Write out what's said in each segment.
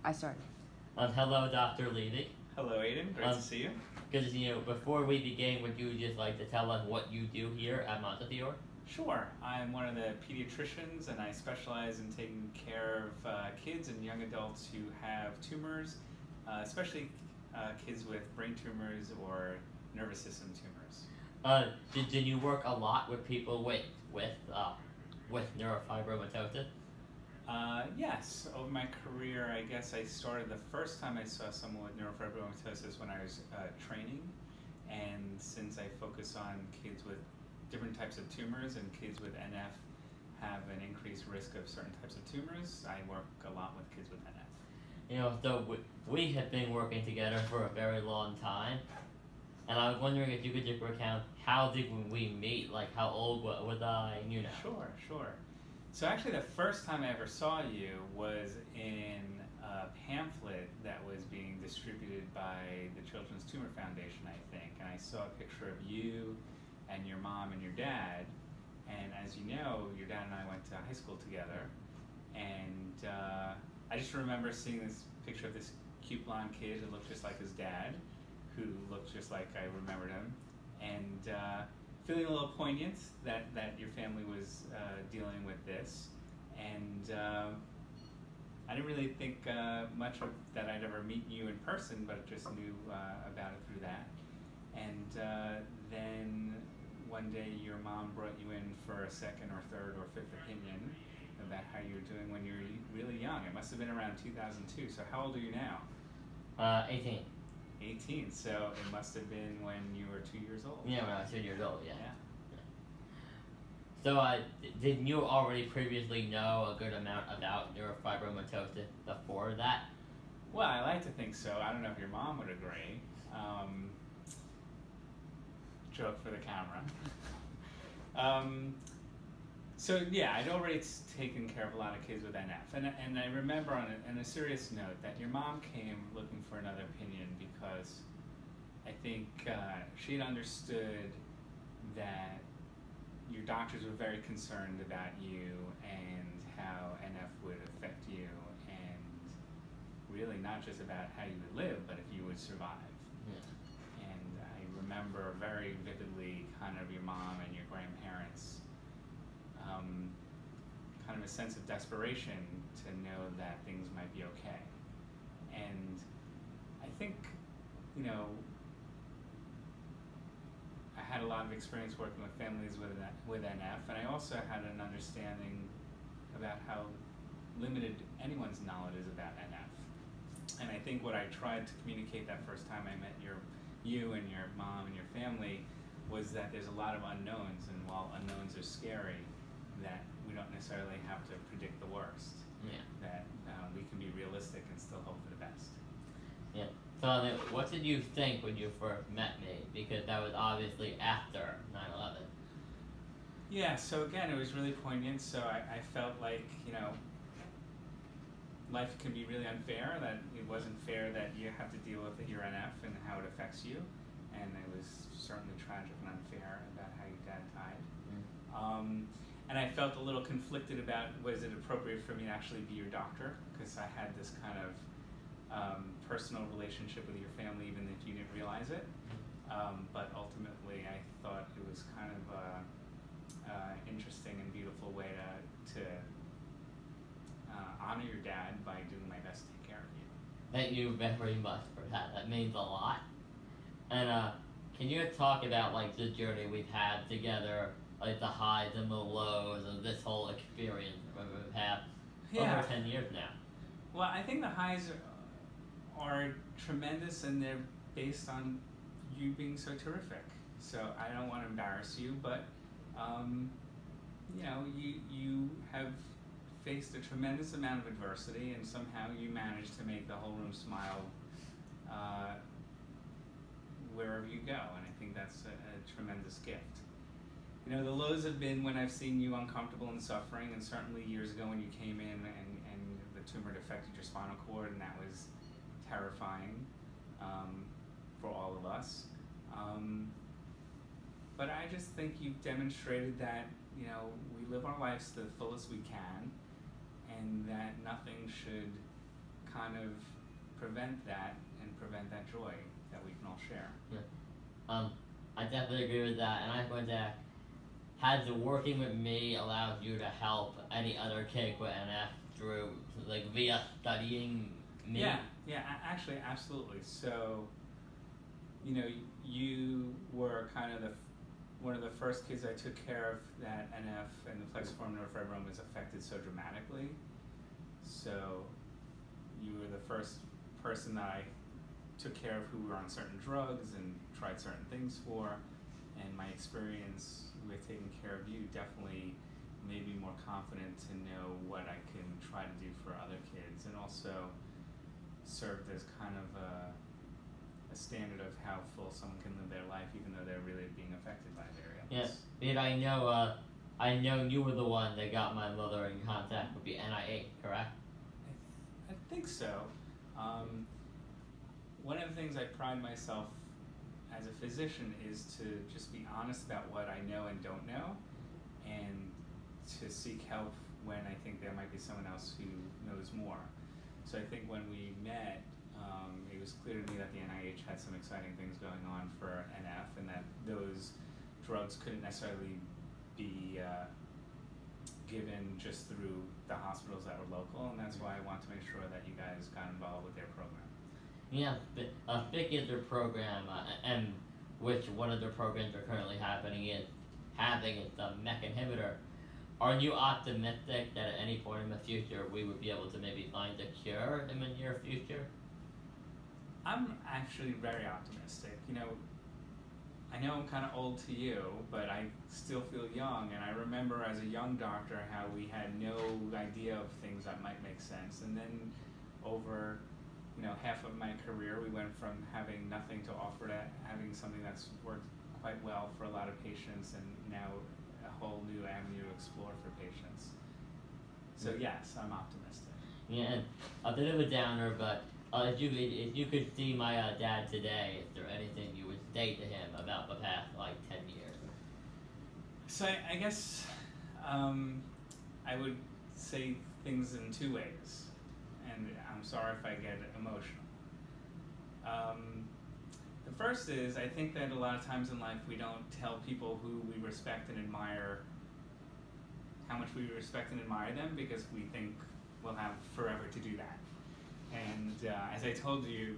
I started. Hello, Dr. Levy. Hello, Aidan. Great to see you. Because, before we begin, would you just like to tell us what you do here at Montefiore? Sure. I'm one of the pediatricians, and I specialize in taking care of kids and young adults who have tumors, especially kids with brain tumors or nervous system tumors. Did you work a lot with people with neurofibromatosis? Yes. Over my career, I guess I started the first time I saw someone with neurofibromatosis when I was training, and since I focus on kids with different types of tumors, and kids with NF have an increased risk of certain types of tumors, I work a lot with kids with NF. So we have been working together for a very long time, and I was wondering if you could just recount how did we meet, like how old was I, Sure. So actually the first time I ever saw you was in a pamphlet that was being distributed by the Children's Tumor Foundation, I think, and I saw a picture of you and your mom and your dad, and as you know, your dad and I went to high school together, and I just remember seeing this picture of this cute blonde kid who looked just like his dad, who looked just like I remembered him, and feeling a little poignant that your family was dealing with this, and I didn't really think much of that I'd ever meet you in person, but just knew about it through that. And then one day your mom brought you in for a second or third or fifth opinion about how you were doing when you were really young. It must have been around 2002. So how old are you now? 18. 18. So it must have been when you were 2 years old. Yeah, when I was 2 years old. Yeah. So did you already previously know a good amount about neurofibromatosis before that? Well, I like to think so. I don't know if your mom would agree. Joke for the camera. So yeah, I'd already taken care of a lot of kids with NF, and I remember on a serious note that your mom came looking for another opinion because I think she had understood that your doctors were very concerned about you and how NF would affect you, and really not just about how you would live, but if you would survive. Yeah. And I remember very vividly kind of your mom and your grandparents, kind of a sense of desperation to know that things might be okay. And I think, I had a lot of experience working with families with NF, and I also had an understanding about how limited anyone's knowledge is about NF. And I think what I tried to communicate that first time I met you and your mom and your family was that there's a lot of unknowns, and while unknowns are scary, that we don't necessarily have to predict the worst. Yeah. That we can be realistic and still hope for the best. Yeah. So what did you think when you first met me? Because that was obviously after 9/11. Yeah, so again, it was really poignant. So I felt like, life can be really unfair, that it wasn't fair that you have to deal with your NF and how it affects you. And it was certainly tragic and unfair about how your dad died. And I felt a little conflicted about, was it appropriate for me to actually be your doctor? Because I had this kind of personal relationship with your family, even if you didn't realize it. But ultimately, I thought it was kind of an interesting and beautiful way to honor your dad by doing my best to take care of you. Thank you very much for that. That means a lot. And can you talk about like the journey we've had together, like the highs and the lows of this whole experience that we've had over 10 years now? Well, I think the highs are tremendous, and they're based on you being so terrific. So I don't want to embarrass you, but you have faced a tremendous amount of adversity, and somehow you managed to make the whole room smile wherever you go, and I think that's a tremendous gift. The lows have been when I've seen you uncomfortable and suffering, and certainly years ago when you came in and the tumor had affected your spinal cord, and that was terrifying for all of us. But I just think you've demonstrated that, we live our lives to the fullest we can, and that nothing should kind of prevent that and prevent that joy that we can all share. I definitely agree with that, and I'm going to, has working with me allowed you to help any other kid with NF through, like, via studying me? Yeah, actually, absolutely. So, you know, you were kind of one of the first kids I took care of that NF and the plexiform neurofibroma is affected so dramatically. So, you were the first person that I took care of who were on certain drugs and tried certain things for, and my experience with taking care of you definitely made me more confident to know what I can try to do for other kids, and also served as kind of a standard of how full someone can live their life even though they're really being affected by their illness. Yeah, I know you were the one that got my mother in contact with the NIH, correct? I think so. One of the things I pride myself as a physician is to just be honest about what I know and don't know, and to seek help when I think there might be someone else who knows more. So I think when we met, it was clear to me that the NIH had some exciting things going on for NF, and that those drugs couldn't necessarily be given just through the hospitals that were local, and that's why I want to make sure that you guys got involved with their program. Yeah, BIC is their program, and which one of their programs are currently having is the MEK inhibitor. Are you optimistic that at any point in the future we would be able to maybe find a cure in the near future? I'm actually very optimistic. You know, I know I'm kind of old to you, but I still feel young, and I remember as a young doctor how we had no idea of things that might make sense, and then over, you know, half of my career we went from having nothing to offer to having something that's worked quite well for a lot of patients, and now a whole new avenue to explore for patients. So yes, I'm optimistic. Yeah, and a bit of a downer, but if you could see my dad today, is there anything you would say to him about the past, like, 10 years? So I guess I would say things in two ways, and I'm sorry if I get emotional. The first is, I think that a lot of times in life we don't tell people who we respect and admire how much we respect and admire them, because we think we'll have forever to do that. And as I told you,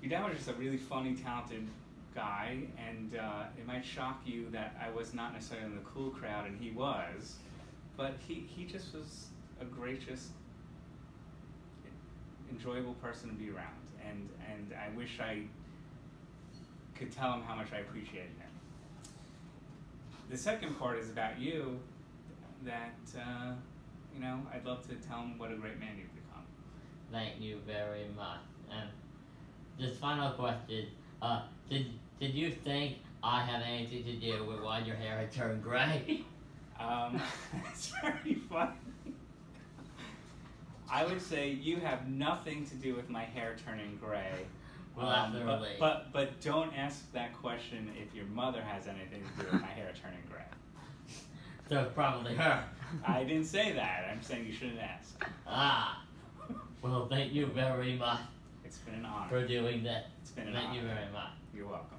your dad was just a really funny, talented guy, and it might shock you that I was not necessarily in the cool crowd, and he was, but he just was a gracious, enjoyable person to be around, and I wish I could tell him how much I appreciated him. The second part is about you, that you know, I'd love to tell him what a great man you've become. Thank you very much. And just final question, did you think I have anything to do with why your hair had turned gray? It's very funny. I would say you have nothing to do with my hair turning gray. Well, that's early. But don't ask that question if your mother has anything to do with my hair turning gray. So it's probably her. I didn't say that. I'm saying you shouldn't ask. Ah. Well, thank you very much. It's been an honor. For doing that. It's been an honor. Thank you very much. You're welcome.